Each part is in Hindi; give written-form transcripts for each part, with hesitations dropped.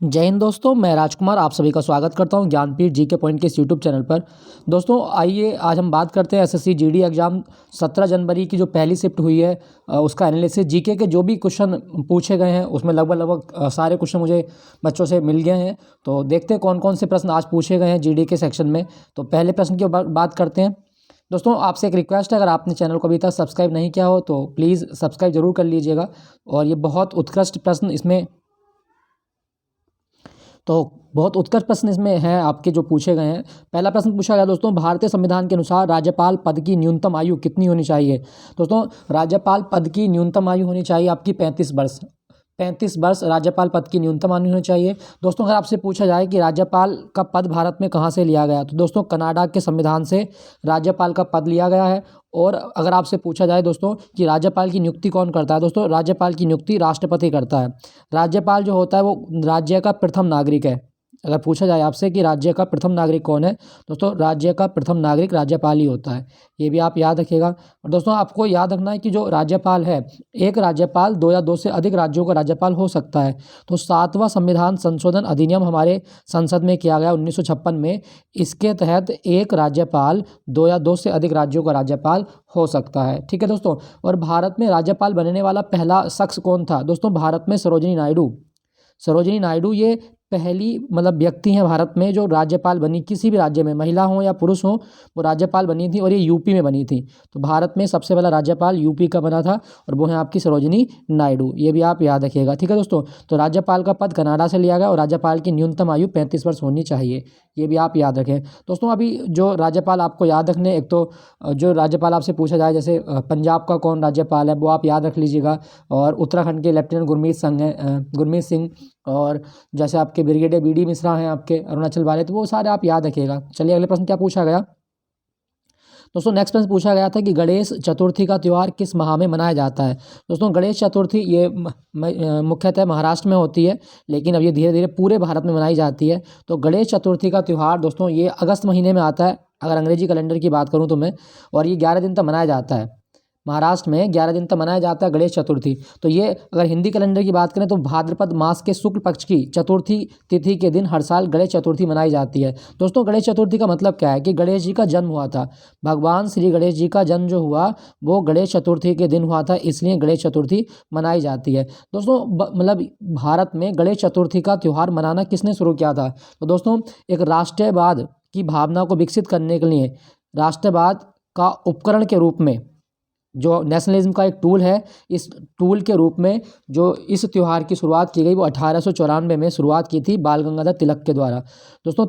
जय हिंद दोस्तों, मैं राजकुमार आप सभी का स्वागत करता हूं ज्ञानपीठ जीके पॉइंट के इस यूट्यूब चैनल पर। दोस्तों आइए आज हम बात करते हैं एसएससी जीडी एग्ज़ाम 17 जनवरी की जो पहली शिफ्ट हुई है उसका एनालिसिस। जीके के जो भी क्वेश्चन पूछे गए हैं उसमें लगभग सारे क्वेश्चन मुझे बच्चों से मिल गए हैं। तो देखते हैं कौन कौन से प्रश्न आज पूछे गए हैं जीडी के सेक्शन में। तो पहले प्रश्न की बात करते हैं। दोस्तों आपसे एक रिक्वेस्ट है, अगर आपने चैनल को अभी तक सब्सक्राइब नहीं किया हो तो प्लीज़ सब्सक्राइब जरूर कर लीजिएगा। और ये बहुत उत्कृष्ट प्रश्न इसमें बहुत उत्कृष्ट प्रश्न इसमें हैं आपके जो पूछे गए हैं। पहला प्रश्न पूछा गया दोस्तों, भारतीय संविधान के अनुसार राज्यपाल पद की न्यूनतम आयु कितनी होनी चाहिए। दोस्तों राज्यपाल पद की न्यूनतम आयु होनी चाहिए आपकी 35 वर्ष। 35 वर्ष राज्यपाल पद की न्यूनतम आयु होनी चाहिए। दोस्तों अगर आपसे पूछा जाए कि राज्यपाल का पद भारत में कहाँ से लिया गया, तो दोस्तों कनाडा के संविधान से राज्यपाल का पद लिया गया है। और अगर आपसे पूछा जाए दोस्तों कि राज्यपाल की नियुक्ति कौन करता है, दोस्तों राज्यपाल की नियुक्ति राष्ट्रपति करता है। राज्यपाल जो होता है वो राज्य का प्रथम नागरिक है। अगर पूछा जाए आपसे कि राज्य का प्रथम नागरिक कौन है, दोस्तों राज्य का प्रथम नागरिक राज्यपाल ही होता है। ये भी आप याद रखिएगा। और दोस्तों आपको याद रखना है कि जो राज्यपाल है, एक राज्यपाल 2 या 2 से अधिक राज्यों का राज्यपाल हो सकता है। तो 7वां संविधान संशोधन अधिनियम हमारे संसद में किया गया 1956 में। इसके तहत एक राज्यपाल 2 या 2 से अधिक राज्यों का राज्यपाल हो सकता है। ठीक है दोस्तों। और भारत में राज्यपाल बनने वाला पहला शख्स कौन था, दोस्तों भारत में सरोजिनी नायडू। सरोजिनी नायडू ये पहली व्यक्ति हैं भारत में जो राज्यपाल बनी, किसी भी राज्य में महिला हो या पुरुष हो वो राज्यपाल बनी थी। और ये यूपी में बनी थी। तो भारत में सबसे पहला राज्यपाल यूपी का बना था और वो है आपकी सरोजिनी नायडू। ये भी आप याद रखिएगा। ठीक है दोस्तों। तो राज्यपाल का पद कनाडा से लिया गया और राज्यपाल की न्यूनतम आयु 35 वर्ष होनी चाहिए। ये भी आप याद रखें। दोस्तों अभी जो राज्यपाल आपको याद रखने, एक तो जो राज्यपाल आपसे पूछा जाए, जैसे पंजाब का कौन राज्यपाल है वो आप याद रख लीजिएगा। और उत्तराखंड के लेफ्टिनेंट गुरमीत सिंह। और जैसे आपके ब्रिगेडियर BD मिश्रा हैं आपके अरुणाचल वाले, तो वो सारे आप याद रखिएगा। चलिए अगले प्रश्न क्या पूछा गया। दोस्तों नेक्स्ट प्रश्न पूछा गया था कि गणेश चतुर्थी का त्यौहार किस माह में मनाया जाता है। दोस्तों गणेश चतुर्थी ये मुख्यतः महाराष्ट्र में होती है, लेकिन अब ये धीरे धीरे पूरे भारत में मनाई जाती है। तो गणेश चतुर्थी का त्यौहार दोस्तों ये अगस्त महीने में आता है, अगर अंग्रेजी कैलेंडर की बात करूँ तो मैं। और ये 11 दिन तक मनाया जाता है। महाराष्ट्र में 11 दिन तक मनाया जाता है गणेश चतुर्थी। तो ये अगर हिंदी कैलेंडर की बात करें तो भाद्रपद मास के शुक्ल पक्ष की चतुर्थी तिथि के दिन हर साल गणेश चतुर्थी मनाई जाती है। दोस्तों गणेश चतुर्थी का मतलब क्या है कि गणेश जी का जन्म हुआ था। भगवान श्री गणेश जी का जन्म जो हुआ वो गणेश चतुर्थी के दिन हुआ था, इसलिए गणेश चतुर्थी मनाई जाती है। दोस्तों भारत में गणेश चतुर्थी का त्यौहार मनाना किसने शुरू किया था, तो दोस्तों एक राष्ट्रवाद की भावना को विकसित करने के लिए, राष्ट्रवाद का उपकरण के रूप में, जो नेशनलिज्म का एक टूल है, इस टूल के रूप में जो इस त्यौहार की शुरुआत की गई वो 1894 में शुरुआत की थी बाल गंगाधर तिलक के द्वारा। दोस्तों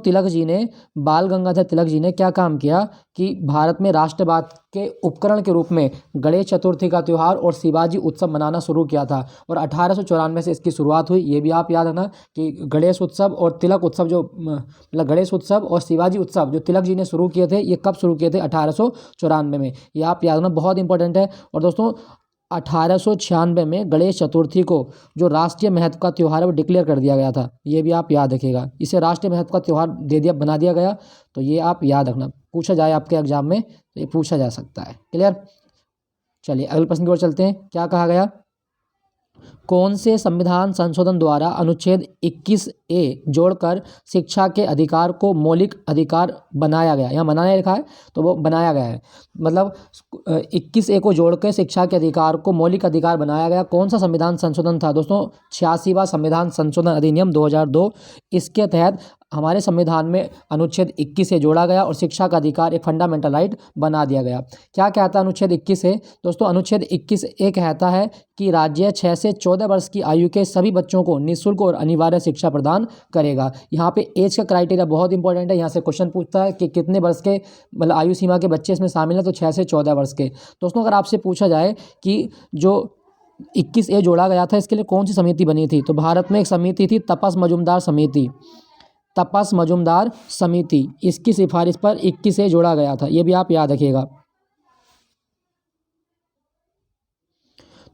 बाल गंगाधर तिलक जी ने क्या काम किया कि भारत में राष्ट्रवाद के उपकरण के रूप में गणेश चतुर्थी का त्यौहार और शिवाजी उत्सव मनाना शुरू किया था। और 1894 से इसकी शुरुआत हुई। ये भी आप याद रखना कि गणेश उत्सव और तिलक उत्सव जो गणेश उत्सव और शिवाजी उत्सव जो तिलक जी ने शुरू किए थे, ये कब शुरू किए थे, 1894 में। ये आप याद रखना, बहुत इंपॉर्टेंट है। और दोस्तों 1896 में गणेश चतुर्थी को जो राष्ट्रीय महत्व का त्यौहार है वो डिक्लेयर कर दिया गया था। ये भी आप याद रखिएगा। इसे राष्ट्रीय महत्व का त्यौहार बना दिया गया। तो ये आप याद रखना, पूछा जाए आपके एग्जाम में तो ये पूछा जा सकता है। क्लियर। चलिए अगले प्रश्न की ओर चलते हैं। क्या कहा गया, कौन से संविधान संशोधन द्वारा अनुच्छेद 21A जोड़कर शिक्षा के अधिकार को मौलिक अधिकार बनाया गया। यहाँ बनाया लिखा है तो वो बनाया गया है, 21A को जोड़कर शिक्षा के अधिकार को मौलिक अधिकार बनाया गया। कौन सा संविधान संशोधन था, दोस्तों 86वां संविधान संशोधन अधिनियम 2002। इसके तहत हमारे संविधान में अनुच्छेद 21 से जोड़ा गया और शिक्षा का अधिकार एक फंडामेंटल राइट बना दिया गया। क्या कहता है अनुच्छेद 21 से, दोस्तों अनुच्छेद 21A कहता है कि राज्य 6 से 14 वर्ष की आयु के सभी बच्चों को निःशुल्क और अनिवार्य शिक्षा प्रदान करेगा। यहाँ पे एज का क्राइटेरिया बहुत इंपॉर्टेंट है। यहाँ से क्वेश्चन पूछता है कि कितने वर्ष के आयु सीमा के बच्चे इसमें शामिल हैं, तो 6 से 14 वर्ष के। दोस्तों अगर आपसे पूछा जाए कि जो 21A जोड़ा गया था इसके लिए कौन सी समिति बनी थी, तो भारत में एक समिति थी तपस मजूमदार समिति। इसकी सिफारिश पर 21A जोड़ा गया था। ये भी आप याद रखिएगा।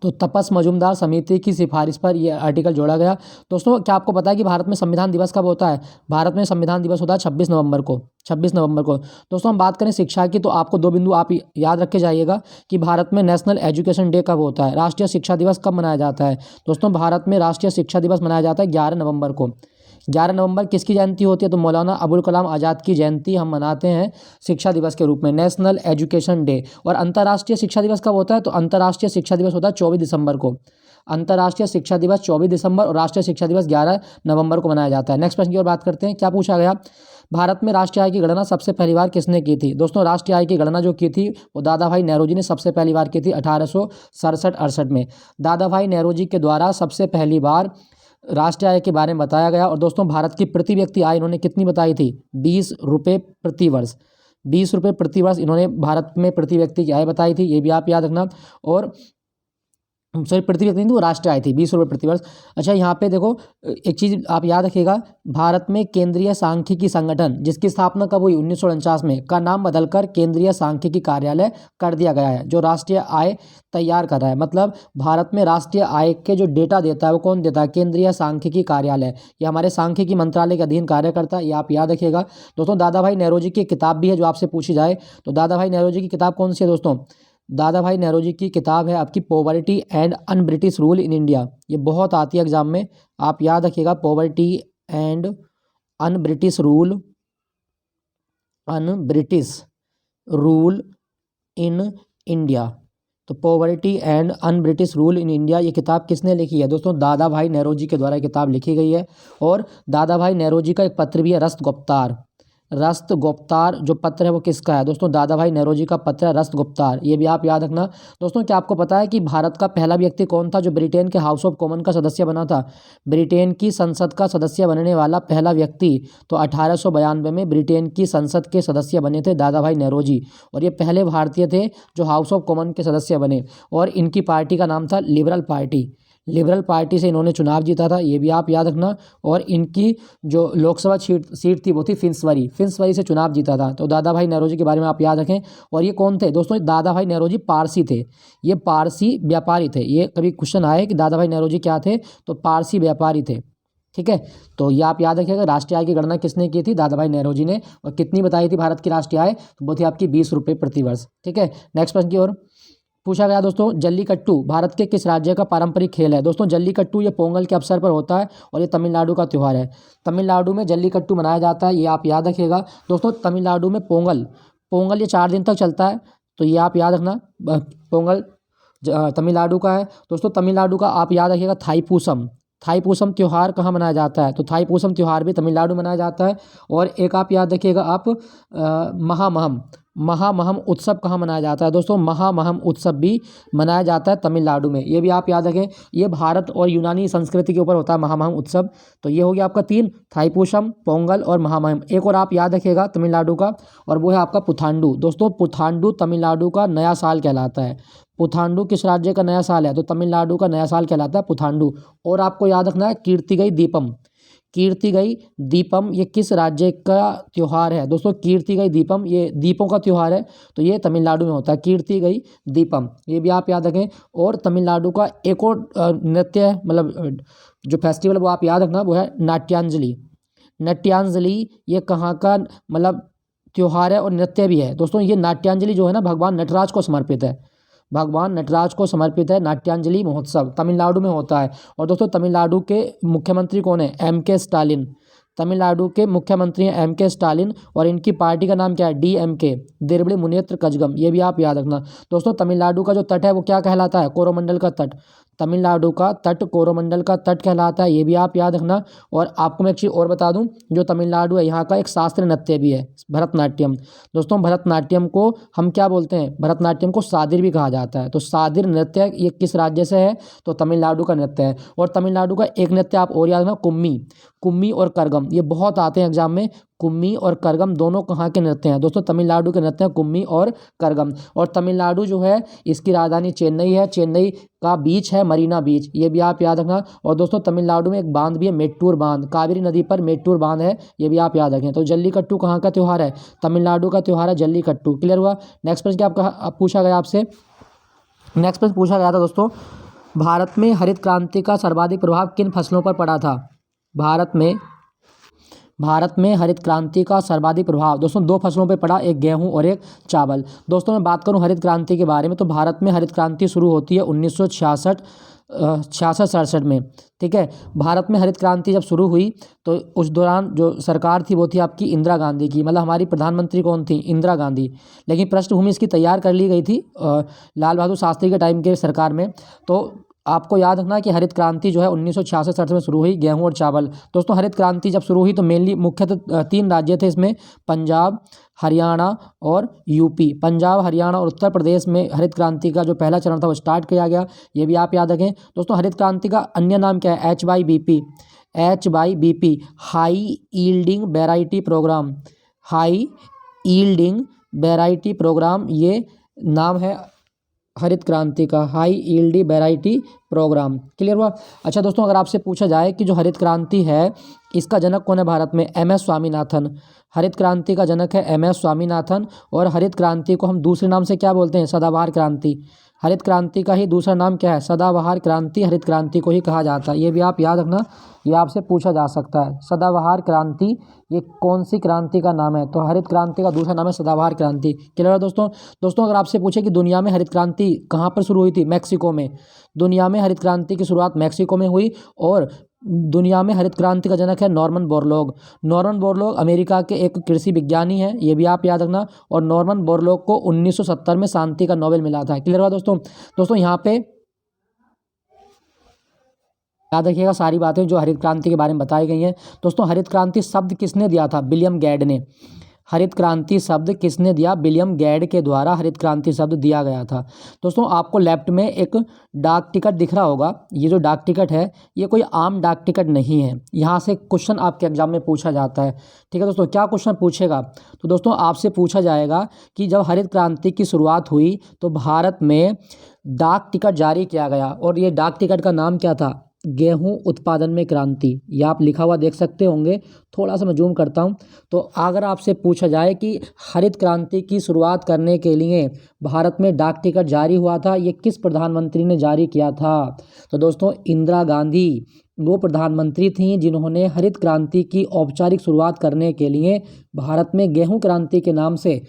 तो तपस मजूमदार समिति की सिफारिश पर यह आर्टिकल जोड़ा गया। दोस्तों क्या आपको पता है कि भारत में संविधान दिवस कब होता है, भारत में संविधान दिवस होता है 26 नवंबर को। दोस्तों हम बात करें शिक्षा की तो आपको 2 बिंदु आप याद रख के जाइएगा कि भारत में नेशनल एजुकेशन डे कब होता है, राष्ट्रीय शिक्षा दिवस कब मनाया जाता है। दोस्तों भारत में राष्ट्रीय शिक्षा दिवस मनाया जाता है 11 नवंबर को। 11 नवंबर किसकी जयंती होती है? तो मौलाना अबुल कलाम आज़ाद की जयंती हम मनाते हैं शिक्षा दिवस के रूप में, नेशनल एजुकेशन डे। और अंतर्राष्ट्रीय शिक्षा दिवस कब होता है? तो अंतर्राष्ट्रीय शिक्षा दिवस होता है 24 दिसंबर को। अंतर्राष्ट्रीय शिक्षा दिवस 24 दिसंबर और राष्ट्रीय शिक्षा दिवस 11 नवंबर को मनाया जाता है। नेक्स्ट प्रश्न की ओर बात करते हैं। क्या पूछा गया? भारत में राष्ट्रीय आय की गणना सबसे पहली बार किसने की थी? दोस्तों राष्ट्रीय आय की गणना जो की थी वो दादा भाई नेहरू जी ने सबसे पहली बार की थी 1867-68 में। दादा भाई नेहरू जी के द्वारा सबसे पहली बार राष्ट्रीय आय के बारे में बताया गया। और दोस्तों भारत की प्रति व्यक्ति आय इन्होंने कितनी बताई थी? 20 रुपये प्रति वर्ष। 20 रुपये प्रति वर्ष इन्होंने भारत में प्रति व्यक्ति की आय बताई थी, ये भी आप याद रखना। और सॉरी, प्रति व्यक्ति नहीं, वो राष्ट्रीय आय थी 20 रुपये प्रति वर्ष। अच्छा, यहाँ पे देखो एक चीज़ आप याद रखिएगा, भारत में केंद्रीय सांख्यिकी संगठन जिसकी स्थापना कब हुई? 1949 में, का नाम बदलकर केंद्रीय सांख्यिकी कार्यालय कर दिया गया है, जो राष्ट्रीय आय तैयार कर रहा है। मतलब भारत में राष्ट्रीय आय के जो डेटा देता है वो कौन देता है? केंद्रीय सांख्यिकी कार्यालय। ये हमारे सांख्यिकी मंत्रालय के अधीन कार्य करता है, ये आप याद रखिएगा। दोस्तों दादा भाई नेहरू जी की किताब भी है जो आपसे पूछी जाए, तो दादा भाई नेहरू जी की किताब कौन सी है दोस्तों? दादा भाई नेहरू जी की किताब है आपकी poverty and un British rule in India. ये बहुत आती है एग्जाम में, आप याद रखिएगा, poverty and un British rule in India. तो poverty and un British rule in India, ये किताब किसने लिखी है? दोस्तों दादा भाई नेहरू जी के द्वारा ये किताब लिखी गई है। और दादा भाई नेहरू जी का एक पत्र भी है, रस्त गुप्तार जो पत्र है वो किसका है? दोस्तों दादा भाई नेहरू जी का पत्र है रस्त गुप्तार, ये भी आप याद रखना। दोस्तों क्या आपको पता है कि भारत का पहला व्यक्ति कौन था जो ब्रिटेन के हाउस ऑफ कॉमन का सदस्य बना था? ब्रिटेन की संसद का सदस्य बनने वाला पहला व्यक्ति तो 1892 में ब्रिटेन की संसद के सदस्य बने थे दादा भाई नेहरू जी। और ये पहले भारतीय थे जो हाउस ऑफ कॉमन के सदस्य बने। और इनकी पार्टी का नाम था लिबरल पार्टी से इन्होंने चुनाव जीता था, ये भी आप याद रखना। और इनकी जो लोकसभा सीट थी वो थी फिंसवरी से चुनाव जीता था। तो दादा भाई नेहरू जी के बारे में आप याद रखें। और ये कौन थे दोस्तों? दादा भाई नेहरू जी पारसी थे, ये पारसी व्यापारी थे। ये कभी क्वेश्चन आए कि दादा भाई नेहरू जी क्या थे, तो पारसी व्यापारी थे। ठीक है, तो ये आप याद रखिएगा। राष्ट्रीय आय की गणना किसने की थी? दादा भाई नेहरू जी ने। और कितनी बताई थी भारत की राष्ट्रीय आय? तो वो थी आपकी 20 रुपये प्रति वर्ष। ठीक है, नेक्स्ट प्रश्न की ओर पूछा गया दोस्तों, जल्लीकट्टू भारत के किस राज्य का पारंपरिक खेल है? दोस्तों जल्लीकट्टू ये पोंगल के अवसर पर होता है और ये तमिलनाडु का त्यौहार है। तमिलनाडु में जल्लीकट्टू मनाया जाता है, ये आप याद रखिएगा। दोस्तों तमिलनाडु में पोंगल ये 4 दिन तक चलता है, तो ये आप याद रखना। पोंगल तमिलनाडु का है। दोस्तों तमिलनाडु का आप याद रखिएगा थाईपूसम त्यौहार कहाँ मनाया जाता है? तो थाईपूसम त्यौहार भी तमिलनाडु मनाया जाता है। और एक आप याद रखिएगा आप महामहम उत्सव कहाँ मनाया जाता है? दोस्तों महामहम उत्सव भी मनाया जाता है तमिलनाडु में, ये भी आप याद रखें। ये भारत और यूनानी संस्कृति के ऊपर होता है महामहम उत्सव। तो ये हो गया आपका 3, थाईपूसम, पोंगल और महामहम। एक और आप याद रखिएगा तमिलनाडु का, और वो है आपका पुथांडु। दोस्तों पुथांडु तमिलनाडु का नया साल कहलाता है। पुथांडु किस राज्य का नया साल है? तो तमिलनाडु का नया साल कहलाता है पुथांडु। और आपको याद रखना है कीर्तिगई दीपम ये किस राज्य का त्यौहार है? दोस्तों कीर्तिगई दीपम ये दीपों का त्यौहार है, तो ये तमिलनाडु में होता है कीर्तिगई दीपम, ये भी आप याद रखें। और तमिलनाडु का एक और नृत्य मतलब जो फेस्टिवल वो आप याद रखना, वो है नाट्यांजलि। ये कहाँ का मतलब त्यौहार है और नृत्य भी है? दोस्तों ये नाट्यांजलि जो है ना भगवान नटराज को समर्पित है। नाट्यांजलि महोत्सव तमिलनाडु में होता है। और दोस्तों तमिलनाडु के मुख्यमंत्री कौन है? एम.के. स्टालिन। तमिलनाडु के मुख्यमंत्री हैं एम.के. स्टालिन। और इनकी पार्टी का नाम क्या है? DMK, दिरबड़ी मुनेत्र कजगम, ये भी आप याद रखना। दोस्तों तमिलनाडु का जो तट है वो क्या कहलाता है? कोरोमंडल का तट। तमिलनाडु का तट कोरोमंडल का तट कहलाता है, ये भी आप याद रखना। और आपको मैं एक चीज़ और बता दूं, जो तमिलनाडु है यहाँ का एक शास्त्रीय नृत्य भी है भरतनाट्यम। दोस्तों भरतनाट्यम को हम क्या बोलते हैं? भरतनाट्यम को सादिर भी कहा जाता है। तो सादिर नृत्य ये किस राज्य से है? तो तमिलनाडु का नृत्य है। और तमिलनाडु का एक नृत्य आप और याद रखना, कुम्मी और करगम, ये बहुत आते हैं एग्जाम में। कुम्मी और करगम दोनों कहाँ के नृत्य हैं? दोस्तों तमिलनाडु के नृत्य हैं कुम्मी और करगम। और तमिलनाडु जो है इसकी राजधानी चेन्नई है, चेन्नई का बीच है मरीना बीच, ये भी आप याद रखना। और दोस्तों तमिलनाडु में एक बांध भी है मेट्टूर बांध, कावेरी नदी पर मेट्टूर बांध है, ये भी आप याद रखें। तो जल्लीकट्टू कहाँ का त्यौहार है? तमिलनाडु का त्यौहार है जल्लीकट्टू। क्लियर हुआ? नेक्स्ट प्रश्न क्या आपका पूछा गया आपसे? नेक्स्ट प्रश्न पूछा गया था दोस्तों, भारत में हरित क्रांति का सर्वाधिक प्रभाव किन फसलों पर पड़ा था? भारत में हरित क्रांति का सर्वाधिक प्रभाव दोस्तों 2 फसलों पे पड़ा, एक गेहूं और एक चावल। दोस्तों मैं बात करूं हरित क्रांति के बारे में, तो भारत में हरित क्रांति शुरू होती है 1966 1966-67 में, ठीक है। भारत में हरित क्रांति जब शुरू हुई तो उस दौरान जो सरकार थी वो थी आपकी इंदिरा गांधी की, मतलब हमारी प्रधानमंत्री कौन थी, इंदिरा गांधी। लेकिन पृष्ठभूमि इसकी तैयार कर ली गई थी लाल बहादुर शास्त्री के टाइम के सरकार में। तो आपको याद रखना कि हरित क्रांति जो है 1966-67 में शुरू हुई, गेहूं और चावल। दोस्तों हरित क्रांति जब शुरू हुई तो मेनली मुख्यतः 3 राज्य थे इसमें, पंजाब, हरियाणा और यूपी। पंजाब, हरियाणा और उत्तर प्रदेश में हरित क्रांति का जो पहला चरण था वो स्टार्ट किया गया, ये भी आप याद रखें। दोस्तों हरित क्रांति का अन्य नाम क्या है, HYBP, HYBP, high yielding variety program, high yielding variety program, ये नाम है हरित क्रांति का, high yielding variety program. Clear हुआ। अच्छा दोस्तों, अगर आपसे पूछा जाए कि जो हरित क्रांति है इसका जनक कौन है भारत में, MS स्वामीनाथन। हरित क्रांति का जनक है MS स्वामीनाथन। और हरित क्रांति को हम दूसरे नाम से क्या बोलते हैं, सदाबहार क्रांति। हरित क्रांति का ही दूसरा नाम क्या है, सदाबहार क्रांति, हरित क्रांति को ही कहा जाता है। ये भी आप याद रखना, ये आपसे पूछा जा सकता है। सदाबहार क्रांति ये कौन सी क्रांति का नाम है, तो हरित क्रांति का दूसरा नाम है सदाबहार क्रांति। क्लियर है दोस्तों। दोस्तों अगर आपसे पूछे कि दुनिया में हरित क्रांति कहाँ पर शुरू हुई थी, मैक्सिको में। दुनिया में हरित क्रांति की शुरुआत मैक्सिको में हुई। और दुनिया में हरित क्रांति का जनक है Norman Borlaug. Norman Borlaug America के एक कृषि विज्ञानी हैं, ये भी आप याद रखना। और नॉर्मन बोरलॉग को 1970 में शांति का नोबेल मिला था। क्लियर हुआ दोस्तों। दोस्तों यहाँ पे याद रखिएगा सारी बातें जो हरित क्रांति के बारे में बताई गई हैं। दोस्तों हरित क्रांति शब्द किसने दिया था, विलियम गैड ने। हरित क्रांति शब्द किसने दिया, विलियम गैड के द्वारा हरित क्रांति शब्द दिया गया था। दोस्तों आपको लेफ्ट में एक डाक टिकट दिख रहा होगा, ये जो डाक टिकट है ये कोई आम डाक टिकट नहीं है। यहाँ से क्वेश्चन आपके एग्जाम में पूछा जाता है, ठीक है दोस्तों। क्या क्वेश्चन पूछेगा, तो दोस्तों आपसे पूछा जाएगा कि जब हरित क्रांति की शुरुआत हुई तो भारत में डाक टिकट जारी किया गया, और ये डाक टिकट का नाम क्या था, गेहूं उत्पादन में क्रांति। ये आप लिखा हुआ देख सकते होंगे, थोड़ा सा मैं जूम करता हूं। तो अगर आपसे पूछा जाए कि हरित क्रांति की शुरुआत करने के लिए भारत में डाक टिकट जारी हुआ था, ये किस प्रधानमंत्री ने जारी किया था, तो दोस्तों इंदिरा गांधी वो प्रधानमंत्री थीं जिन्होंने हरित क्रांति की औपचारिक शुरुआत करने के लिए भारत में गेहूं क्रांति के नाम से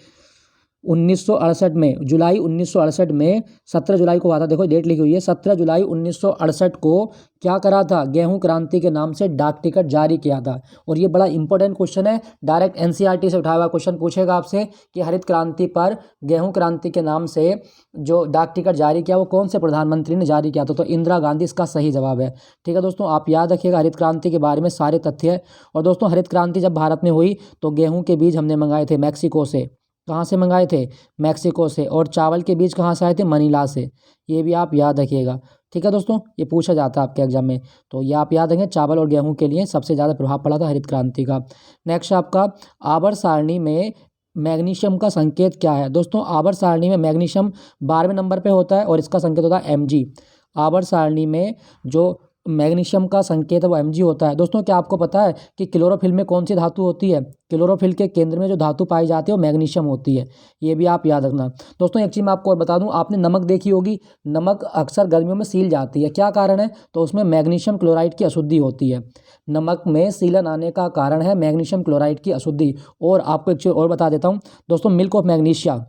1968 में, जुलाई 1968 में 17 जुलाई को हुआ था, देखो डेट लिखी हुई है, 17 जुलाई 1968 को क्या करा था, गेहूं क्रांति के नाम से डाक टिकट जारी किया था। और ये बड़ा इंपॉर्टेंट क्वेश्चन है, डायरेक्ट NCERT से उठाया हुआ क्वेश्चन पूछेगा आपसे कि हरित क्रांति पर गेहूं क्रांति के नाम से जो डाक टिकट जारी किया वो कौन से प्रधानमंत्री ने जारी किया था, तो इंदिरा गांधी इसका सही जवाब है। ठीक है दोस्तों, आप याद रखिएगा हरित क्रांति के बारे में सारे तथ्य है। और दोस्तों हरित क्रांति जब भारत में हुई तो गेहूँ के बीज हमने मंगाए थे मैक्सिको से। कहाँ से मंगाए थे, मैक्सिको से। और चावल के बीज कहाँ से आए थे, मनीला से। ये भी आप याद रखिएगा। ठीक है दोस्तों, ये पूछा जाता है आपके एग्जाम में, तो ये आप याद रखें। चावल और गेहूं के लिए सबसे ज़्यादा प्रभाव पड़ा था हरित क्रांति का। नेक्स्ट आपका आवर्त सारणी में मैग्नीशियम का संकेत क्या है। दोस्तों आवर्त सारणी में मैग्नीशियम 12वें नंबर पे होता है और इसका संकेत होता है Mg। आवर्त सारणी में जो मैग्नीशियम का संकेत है वो Mg होता है। दोस्तों क्या आपको पता है कि क्लोरोफिल में कौन सी धातु होती है, क्लोरोफिल के केंद्र में जो धातु पाई जाती है वो मैग्नीशियम होती है। ये भी आप याद रखना। दोस्तों एक चीज़ मैं आपको और बता दूं, आपने नमक देखी होगी, नमक अक्सर गर्मियों में सील जाती है, क्या कारण है, तो उसमें मैग्नीशियम क्लोराइड की अशुद्धि होती है। नमक में सीलन आने का कारण है मैग्नीशियम क्लोराइड की अशुद्धि। और आपको एक चीज़ और बता देता हूँ दोस्तों, milk of magnesia,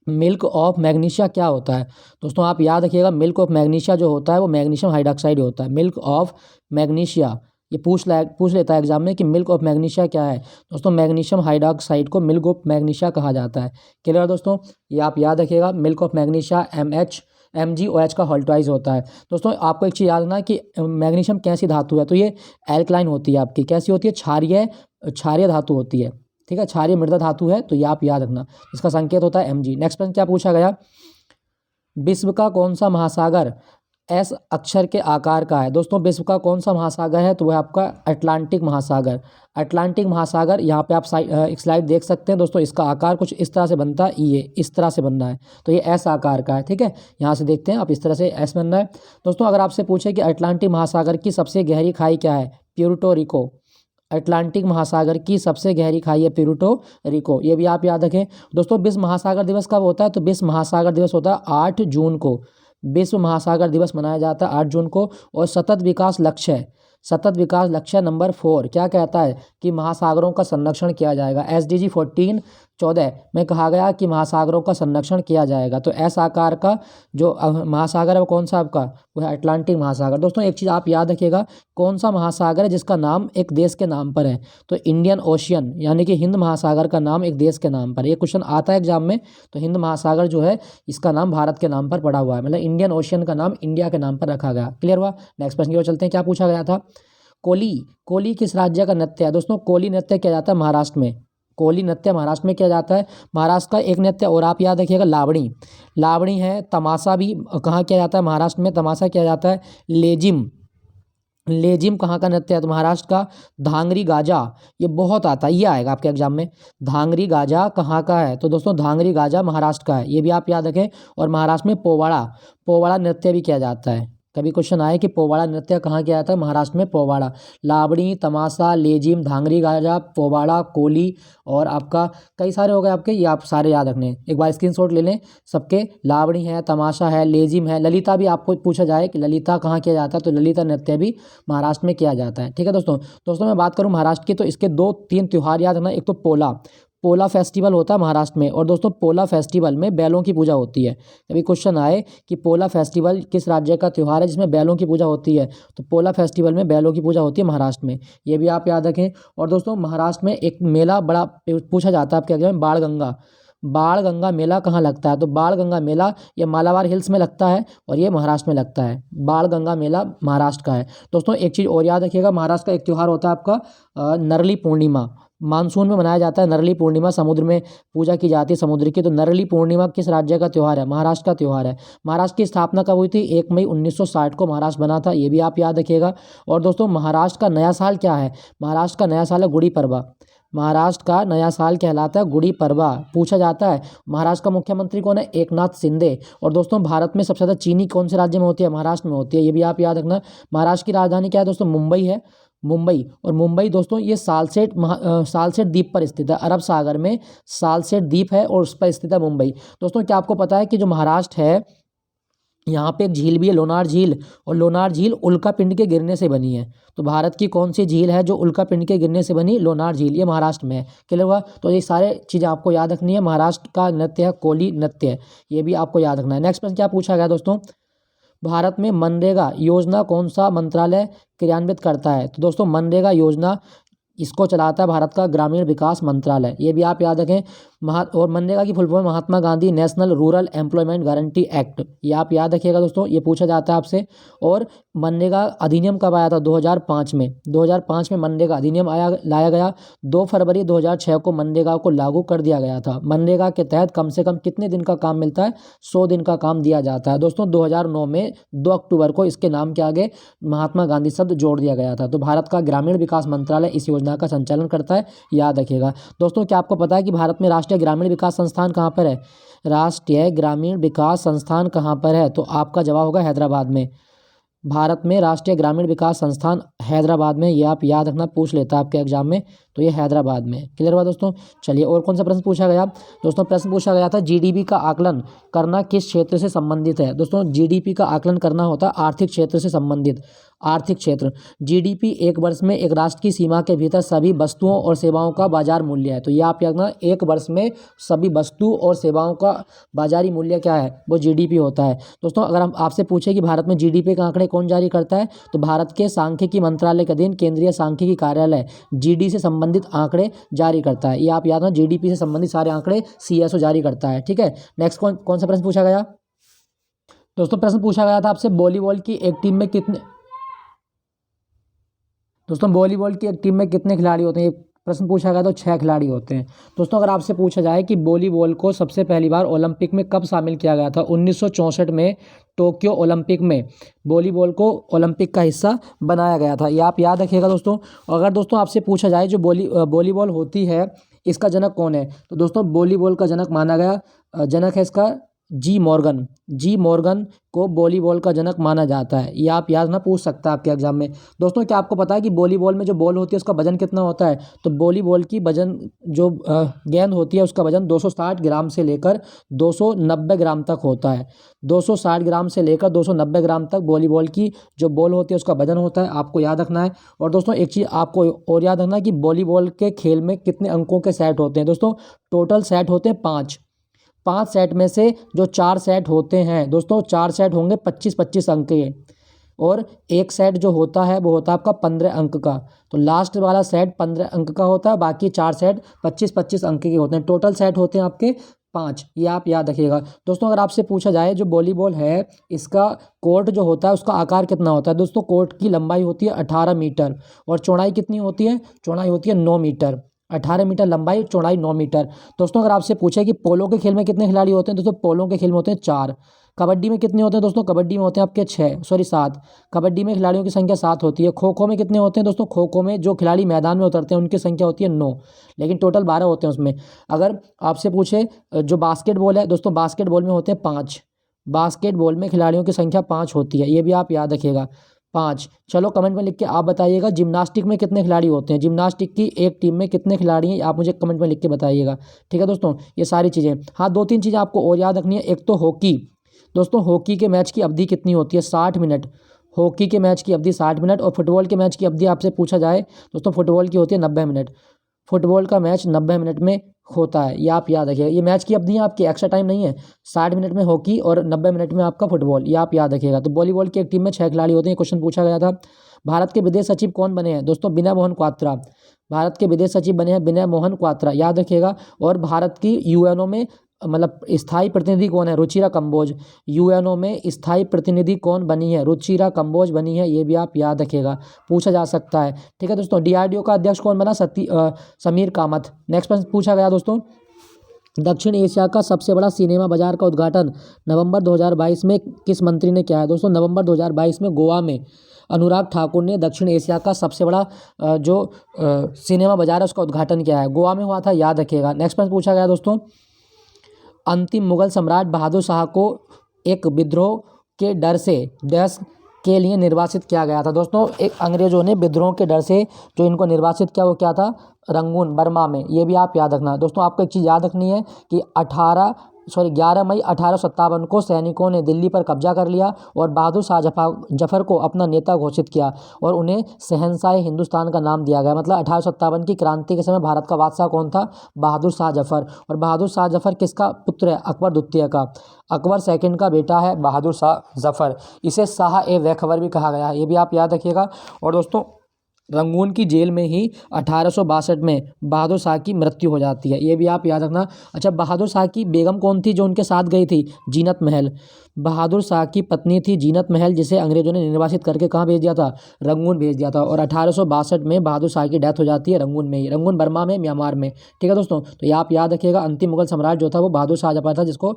milk of magnesia क्या होता है, दोस्तों आप याद रखिएगा, मिल्क ऑफ मैग्नीशिया जो होता है वो मैग्नीशियम हाइड्रॉक्साइड होता है। मिल्क ऑफ मैग्नीशिया, ये पूछ लेता है एग्जाम में कि मिल्क ऑफ मैग्नीशिया क्या है, दोस्तों मैग्नीशियम हाइड्रॉक्साइड को मिल्क ऑफ मैग्नीशिया कहा जाता है। क्लियर है दोस्तों, ये आप याद रखिएगा, मिल्क ऑफ मैग्नीशिया MgOH का हॉल्टवाइज होता है। दोस्तों आपको एक चीज़ याद रखना कि मैग्नीशियम कैसी धातु है, तो ये एल्कलाइन होती है आपकी, कैसी होती है, क्षारीय धातु होती है। ठीक है, क्षारीय मृदा धातु है, तो ये आप याद रखना, इसका संकेत होता है Mg। नेक्स्ट प्रश्न क्या पूछा गया, विश्व का कौन सा महासागर S अक्षर के आकार का है। दोस्तों विश्व का कौन सा महासागर है, तो वह आपका अटलांटिक महासागर। अटलांटिक महासागर, यहाँ पे आप एक स्लाइड देख सकते हैं दोस्तों, इसका आकार कुछ इस तरह से बनता है, ये इस तरह से बन रहा है, तो ये S आकार का है। ठीक है, यहाँ से देखते हैं आप, इस तरह से S बन रहा है। दोस्तों अगर आपसे पूछे कि अटलांटिक महासागर की सबसे गहरी खाई क्या है, प्यूर्टो रिको। अटलांटिक महासागर की सबसे गहरी खाई है प्यूर्टो रिको, ये भी आप याद रखें। दोस्तों विश्व महासागर दिवस कब होता है, तो विश्व महासागर दिवस होता है 8 जून को। विश्व महासागर दिवस मनाया जाता है 8 जून को। और सतत विकास लक्ष्य नंबर 4 क्या कहता है कि महासागरों का संरक्षण किया जाएगा। SDG 14 14 में कहा गया कि महासागरों का संरक्षण किया जाएगा। तो एस आकार का जो महासागर है वो कौन सा आपका, वो है अटलांटिक महासागर। दोस्तों एक चीज़ आप याद रखिएगा, कौन सा महासागर है जिसका नाम एक देश के नाम पर है, तो इंडियन ओशियन, यानी कि हिंद महासागर का नाम एक देश के नाम पर। ये क्वेश्चन आता है एग्जाम में, तो हिंद महासागर जो है इसका नाम भारत के नाम पर पड़ा हुआ है, मतलब इंडियन ओशियन का नाम इंडिया के नाम पर रखा गया। क्लियर हुआ। नेक्स्ट प्रश्न की ओर चलते हैं। क्या पूछा गया था, कोली, कोली किस राज्य का नृत्य है। दोस्तों कोली नृत्य किया जाता है महाराष्ट्र में, कोली नृत्य महाराष्ट्र में किया जाता है। महाराष्ट्र का एक नृत्य और आप याद रखिएगा, लावणी, लावणी है। तमाशा भी कहाँ किया जाता है, महाराष्ट्र में तमाशा किया जाता है। लेजिम, लेजिम कहाँ का नृत्य है, तो महाराष्ट्र का। धांगरी गाजा, ये बहुत आता है, ये आएगा आपके एग्जाम में। धांगरी गाजा कहाँ का है, तो दोस्तों धांगरी गाजा महाराष्ट्र का है, ये भी आप याद रखें। और महाराष्ट्र में पोवाड़ा, पोवाड़ा नृत्य भी किया जाता है। कभी क्वेश्चन आए कि पोवाड़ा नृत्य कहाँ किया जाता है, महाराष्ट्र में पोवाड़ा। लावणी, तमाशा, लेजिम, धांगरी गाजा, पोवाड़ा, कोली और आपका कई सारे हो गए आपके, ये आप सारे याद रखने हैं। एक बार स्क्रीनशॉट ले लें सबके। लावणी है, तमाशा है, लेजिम है, ललिता भी आपको पूछा जाए कि ललिता कहाँ किया जाता है, तो ललिता नृत्य भी महाराष्ट्र में किया जाता है। ठीक है दोस्तों। दोस्तों मैं बात करूँ महाराष्ट्र की, तो इसके 2-3 त्यौहार याद रखना। एक तो पोला, पोला फेस्टिवल होता है महाराष्ट्र में। और दोस्तों पोला फेस्टिवल में बैलों की पूजा होती है। कभी क्वेश्चन आए कि पोला फेस्टिवल किस राज्य का त्यौहार है जिसमें बैलों की पूजा होती है, तो पोला फेस्टिवल में बैलों की पूजा होती है महाराष्ट्र में, ये भी आप याद रखें। और दोस्तों महाराष्ट्र में एक मेला बड़ा पूछा जाता है आपके एग्जाम में, बाण गंगा, बाण गंगा मेला कहाँ लगता है, तो बाण गंगा मेला ये मालाबार हिल्स में लगता है और ये महाराष्ट्र में लगता है। बाण गंगा मेला महाराष्ट्र का है। दोस्तों एक चीज़ और याद रखिएगा, महाराष्ट्र का एक त्यौहार होता है आपका नरली पूर्णिमा, मानसून में मनाया जाता है नरली पूर्णिमा, समुद्र में पूजा की जाती है समुद्र की। तो नरली पूर्णिमा किस राज्य का त्यौहार है, महाराष्ट्र का त्यौहार है। महाराष्ट्र की स्थापना कब हुई थी, 1 मई 1960 को महाराष्ट्र बना था, ये भी आप याद रखिएगा। और दोस्तों महाराष्ट्र का नया साल क्या है, महाराष्ट्र का नया साल है गुड़ी पड़वा, महाराष्ट्र का नया साल कहलाता है गुड़ी पड़वा, पूछा जाता है। महाराष्ट्र का मुख्यमंत्री कौन है, एकनाथ शिंदे। और दोस्तों भारत में सबसे ज़्यादा चीनी कौन से राज्य में होती है, महाराष्ट्र में होती है, ये भी आप याद रखना। महाराष्ट्र की राजधानी क्या है दोस्तों, मुंबई है, मुंबई। और मुंबई दोस्तों ये सालसेट द्वीप पर स्थित है, अरब सागर में सालसेट द्वीप है और उस पर स्थित है मुंबई। दोस्तों क्या आपको पता है कि जो महाराष्ट्र है यहाँ पे एक झील भी है, लोनार झील, और लोनार झील उल्कापिंड के गिरने से बनी है। तो भारत की कौन सी झील है जो उल्कापिंड के गिरने से बनी, लोनार झील, ये महाराष्ट्र में है। क्लियर हुआ। तो ये सारे चीज़ें आपको याद रखनी है। महाराष्ट्र का नृत्य है कोली नृत्य, ये भी आपको याद रखना है। नेक्स्ट प्रश्न क्या पूछा गया दोस्तों, भारत में मनरेगा योजना कौन सा मंत्रालय क्रियान्वित करता है, तो दोस्तों मनरेगा योजना इसको चलाता है भारत का ग्रामीण विकास मंत्रालय, ये भी आप याद रखें। और मनरेगा की full form Mahatma Gandhi national rural employment guarantee act, ये आप याद रखिएगा दोस्तों, ये पूछा जाता है आपसे। और मनरेगा अधिनियम कब आया था, 2005 में, 2005 में मनरेगा अधिनियम लाया गया। 2 फरवरी 2006 को मनरेगा को लागू कर दिया गया था। मनरेगा के तहत कम से कम कितने दिन का काम मिलता है, 100 दिन का काम दिया जाता है। दोस्तों 2009 में 2 अक्टूबर को इसके नाम के आगे महात्मा गांधी शब्द जोड़ दिया गया था। तो भारत का ग्रामीण विकास मंत्रालय इस योजना का संचालन करता है, याद रखिएगा। दोस्तों क्या आपको पता है कि भारत में राष्ट्रीय ग्रामीण विकास संस्थान कहाँ पर है, राष्ट्रीय ग्रामीण विकास संस्थान कहाँ पर है, तो आपका जवाब होगा हैदराबाद में। भारत में राष्ट्रीय ग्रामीण विकास संस्थान हैदराबाद में, ये आप याद रखना, पूछ लेता है आपके एग्जाम में, तो ये हैदराबाद में। क्लियर हुआ दोस्तों। चलिए और कौन सा प्रश्न पूछा गया दोस्तों, प्रश्न पूछा गया था जीडीपी का आकलन करना किस क्षेत्र से संबंधित है। दोस्तों जीडीपी का आकलन करना होता है आर्थिक क्षेत्र से संबंधित, आर्थिक क्षेत्र। जीडीपी एक वर्ष में एक राष्ट्र की सीमा के भीतर सभी वस्तुओं और सेवाओं का बाजार मूल्य है। तो ये आप याद रखना, एक वर्ष में सभी वस्तु और सेवाओं का बाजारी मूल्य क्या है, वो जीडीपी होता है। दोस्तों अगर हम आपसे पूछे कि भारत में जीडीपी के आंकड़े कौन जारी करता है, तो भारत के सांख्यिकी मंत्रालय के अधीन केंद्रीय सांख्यिकी कार्यालय जीडी से संबंधित आंकड़े जारी करता है। ये आप याद रखना, जीडीपी से संबंधित सारे आंकड़े सीएसओ जारी करता है। ठीक है। नेक्स्ट कौन सा प्रश्न पूछा गया दोस्तों, प्रश्न पूछा गया था आपसे वॉलीबॉल की एक टीम में कितने, दोस्तों वॉलीबॉल की एक टीम में कितने खिलाड़ी होते हैं, ये प्रश्न पूछा गया तो 6 खिलाड़ी होते हैं। दोस्तों अगर आपसे पूछा जाए कि वॉलीबॉल को सबसे पहली बार ओलंपिक में कब शामिल किया गया था, 1964 में टोक्यो ओलंपिक में वॉलीबॉल को ओलंपिक का हिस्सा बनाया गया था, ये आप याद रखिएगा दोस्तों। अगर दोस्तों आपसे पूछा जाए जो वॉलीबॉल होती है इसका जनक कौन है, तो दोस्तों वॉलीबॉल का जनक माना गया, जनक है इसका जी मॉर्गन को वॉलीबॉल का जनक माना जाता है। ये आप याद ना पूछ सकता है आपके एग्जाम में। दोस्तों क्या आपको पता है कि वॉलीबॉल में जो बॉल होती है उसका वजन कितना होता है? तो वॉलीबॉल की वजन जो गेंद होती है उसका वजन 260 ग्राम से लेकर 290 ग्राम तक होता है। 260 ग्राम से लेकर 290 ग्राम तक वॉलीबॉल की जो बॉल होती है उसका वजन होता है, आपको याद रखना है। और दोस्तों एक चीज़ आपको और याद रखना है कि वॉलीबॉल के खेल में कितने अंकों के सेट होते हैं। दोस्तों टोटल सेट होते हैं 5 सेट में से जो 4 सेट होते हैं दोस्तों, 4 सेट होंगे 25-25 अंक के, और एक सेट जो होता है वो होता है आपका 15 अंक का। तो लास्ट वाला सेट 15 अंक का होता है, बाकी 4 सेट 25-25 अंक के होते हैं। टोटल सेट होते हैं आपके 5, ये आप याद रखिएगा। दोस्तों अगर आपसे पूछा जाए जो वॉलीबॉल है इसका कोर्ट जो होता है उसका आकार कितना होता है? दोस्तों कोर्ट की लंबाई होती है 18 मीटर और चौड़ाई कितनी होती है? चौड़ाई होती है 9 मीटर। 18 मीटर लंबाई, चौड़ाई 9 मीटर। दोस्तों अगर आपसे पूछे कि पोलो के खेल में कितने खिलाड़ी होते हैं? दोस्तों पोलो के खेल में होते हैं 4। कबड्डी में कितने होते हैं? दोस्तों कबड्डी में होते हैं आपके 7। कबड्डी में खिलाड़ियों की संख्या 7 होती है। खो खो में कितने होते हैं? दोस्तों खो खो में जो खिलाड़ी मैदान में उतरते हैं उनकी संख्या होती है 9, लेकिन टोटल 12 होते हैं उसमें। अगर आपसे पूछे जो बास्केटबॉल है, दोस्तों बास्केटबॉल में होते हैं 5। बास्केटबॉल में खिलाड़ियों की संख्या 5 होती है, ये भी आप याद रखिएगा, 5। चलो कमेंट में लिख के आप बताइएगा जिम्नास्टिक में कितने खिलाड़ी होते हैं? जिम्नास्टिक की एक टीम में कितने खिलाड़ी हैं आप मुझे कमेंट में लिख के बताइएगा। ठीक है दोस्तों, ये सारी चीज़ें। हाँ 2-3 चीज़ें आपको और याद रखनी है। एक तो हॉकी, दोस्तों हॉकी के मैच की अवधि कितनी होती है? 60 मिनट। हॉकी के मैच की अवधि 60 मिनट। और फुटबॉल के मैच की अवधि आपसे पूछा जाए दोस्तों, फुटबॉल की होती है 90 मिनट। फुटबॉल का मैच 90 मिनट में होता है, ये आप याद रखिएगा। ये मैच की अवधि है आपकी, एक्स्ट्रा टाइम नहीं है। 60 मिनट में हॉकी और 90 मिनट में आपका फुटबॉल, ये आप याद रखिएगा। तो वॉलीबॉल की एक टीम में 6 खिलाड़ी होते हैं, क्वेश्चन पूछा गया था। भारत के विदेश सचिव कौन बने हैं? दोस्तों विनय मोहन क्वात्रा। भारत के विदेश सचिव बने हैं विनय मोहन क्वात्रा, याद रखिएगा। और भारत की यूएनओ में मतलब स्थायी प्रतिनिधि कौन है? रुचिरा कंबोज। यूएनओ में स्थायी प्रतिनिधि कौन बनी है? रुचिरा कंबोज बनी है, ये भी आप याद रखिएगा, पूछा जा सकता है। ठीक है दोस्तों, डीआरडीओ का अध्यक्ष कौन बना? समीर कामत। नेक्स्ट प्रश्न पूछा गया दोस्तों, दक्षिण एशिया का सबसे बड़ा सिनेमा बाजार का उद्घाटन नवंबर 2022 में किस मंत्री ने किया है? दोस्तों नवंबर 2022 में गोवा में अनुराग ठाकुर ने दक्षिण एशिया का सबसे बड़ा सिनेमा बाजार है उसका उद्घाटन किया है, गोवा में हुआ था, याद रखिएगा। नेक्स्ट प्रश्न पूछा गया दोस्तों, अंतिम मुगल सम्राट बहादुर शाह को एक विद्रोह के डर से डैश के लिए निर्वासित किया गया था? दोस्तों एक अंग्रेजों ने विद्रोह के डर से जो इनको निर्वासित किया वो क्या था? रंगून, बर्मा में, ये भी आप याद रखना। दोस्तों आपको एक चीज़ याद रखनी है कि 11 मई 1857 को सैनिकों ने दिल्ली पर कब्जा कर लिया और बहादुर शाह जफर को अपना नेता घोषित किया और उन्हें शहंशाह हिंदुस्तान का नाम दिया गया। मतलब 1857 की क्रांति के समय भारत का बादशाह कौन था? बहादुर शाह जफर। और बहादुर शाह जफर किसका पुत्र है? अकबर द्वितीय का। अकबर सेकंड का बेटा है बहादुर शाह जफर। इसे शाह ए वैखबर भी कहा गया है, ये भी आप याद रखिएगा। और दोस्तों रंगून की जेल में ही 1862 में बहादुर शाह की मृत्यु हो जाती है, ये भी आप याद रखना। अच्छा, बहादुर शाह की बेगम कौन थी जो उनके साथ गई थी? जीनत महल। बहादुर शाह की पत्नी थी जीनत महल, जिसे अंग्रेजों ने निर्वासित करके कहाँ भेज दिया था? रंगून भेज दिया था। और 1862 में बहादुर शाह की डेथ हो जाती है रंगून में ही, रंगून बर्मा में, म्यांमार में। ठीक है दोस्तों, तो ये आप याद रखिएगा। अंतिम मुगल सम्राट जो था वो बहादुर शाह जफर था, जिसको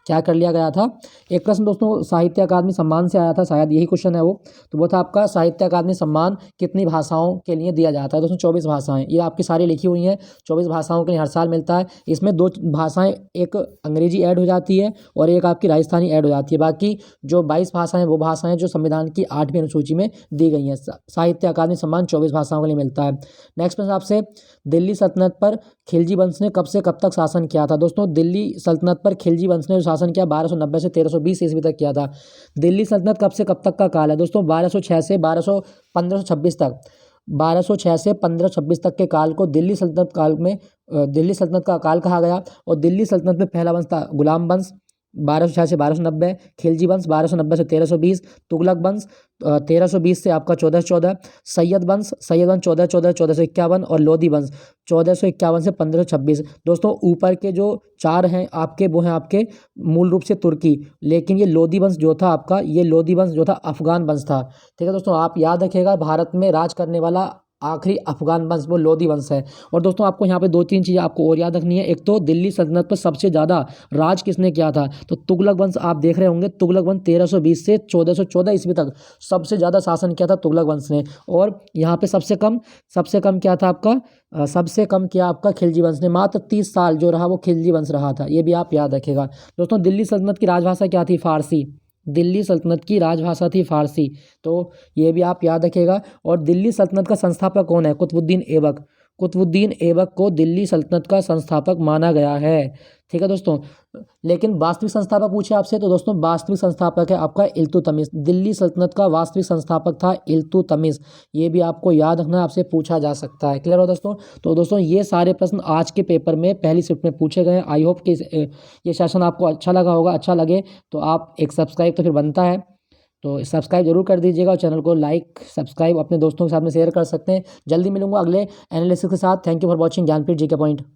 क्या कर लिया गया था। एक प्रश्न दोस्तों साहित्य अकादमी सम्मान से आया था, शायद यही क्वेश्चन है वो, तो वो था आपका साहित्य अकादमी सम्मान कितनी भाषाओं के लिए दिया जाता है? दोस्तों 24 भाषाएं, ये आपकी सारी लिखी हुई हैं। 24 भाषाओं के लिए हर साल मिलता है। इसमें 2 भाषाएं, एक अंग्रेजी ऐड हो जाती है और एक आपकी राजस्थानी ऐड हो जाती है। बाकी जो 22 भाषाएं वो भाषाएं जो संविधान की 8वीं अनुसूची में दी गई हैं। साहित्य अकादमी सम्मान 24 भाषाओं के लिए मिलता है। नेक्स्ट प्रश्न आपसे, दिल्ली सल्तनत पर खिलजी वंश ने कब से कब तक शासन किया था? दोस्तों दिल्ली सल्तनत पर खिलजी वंश ने जो शासन किया 1290 से 1320 ईस्वी तक किया था। दिल्ली सल्तनत कब से कब तक का काल है? दोस्तों 1206 से 1526 तक। 1206 से 1526 तक के काल को दिल्ली सल्तनत काल में दिल्ली सल्तनत का काल कहा गया। और दिल्ली सल्तनत में पहला वंश था गुलाम वंश 1206 से 1290, खिलजी वंश 1290 से 1320, तुगलक वंश 1320 से आपका 1414, सैयद वंश 1451 और लोधी वंश 1451 से 1526। दोस्तों ऊपर के जो 4 हैं आपके वो हैं आपके मूल रूप से तुर्की, लेकिन ये लोधी वंश जो था आपका, ये लोधी वंश जो था अफगान वंश था। ठीक है दोस्तों, आप याद रखिएगा भारत में राज करने वाला आखिरी अफगान वंश वो लोधी वंश है। और दोस्तों आपको यहाँ पे 2-3 चीज़ें आपको और याद रखनी है। एक तो दिल्ली सल्तनत पर सबसे ज़्यादा राज किसने किया था, तो तुगलक वंश आप देख रहे होंगे। तुगलक वंश 1320 से 1414 ईस्वी तक सबसे ज़्यादा शासन किया था तुगलक वंश ने। और यहाँ पे सबसे कम क्या था आपका, सबसे कम किया आपका खिलजी वंश ने। मात्र 30 साल जो रहा वो खिलजी वंश रहा था, ये भी आप याद रखिएगा। दोस्तों दिल्ली सल्तनत की राजभाषा क्या थी, फारसी। दिल्ली सल्तनत की राजभाषा थी फारसी, तो ये भी आप याद रखिएगा। और दिल्ली सल्तनत का संस्थापक कौन है, कुतुबुद्दीन ऐबक। कुतुबुद्दीन ऐबक को दिल्ली सल्तनत का संस्थापक माना गया है। ठीक है दोस्तों, लेकिन वास्तविक संस्थापक पूछे आपसे, तो दोस्तों वास्तविक संस्थापक है आपका इल्तुतमिश। दिल्ली सल्तनत का वास्तविक संस्थापक था इल्तुतमिश, ये भी आपको याद रखना, आपसे पूछा जा सकता है। क्लियर हो दोस्तों। तो दोस्तों ये सारे प्रश्न आज के पेपर में पहली शिफ्ट में पूछे गए हैं। आई होप कि ये सेशन आपको अच्छा लगा होगा। अच्छा लगे तो आप एक सब्सक्राइब तो फिर बनता है, तो सब्सक्राइब जरूर कर दीजिएगा और चैनल को लाइक सब्सक्राइब अपने दोस्तों के साथ में शेयर कर सकते हैं। जल्दी मिलूंगा अगले एनालिसिस के साथ। Thank you for watching Gyanpeeth ji के पॉइंट।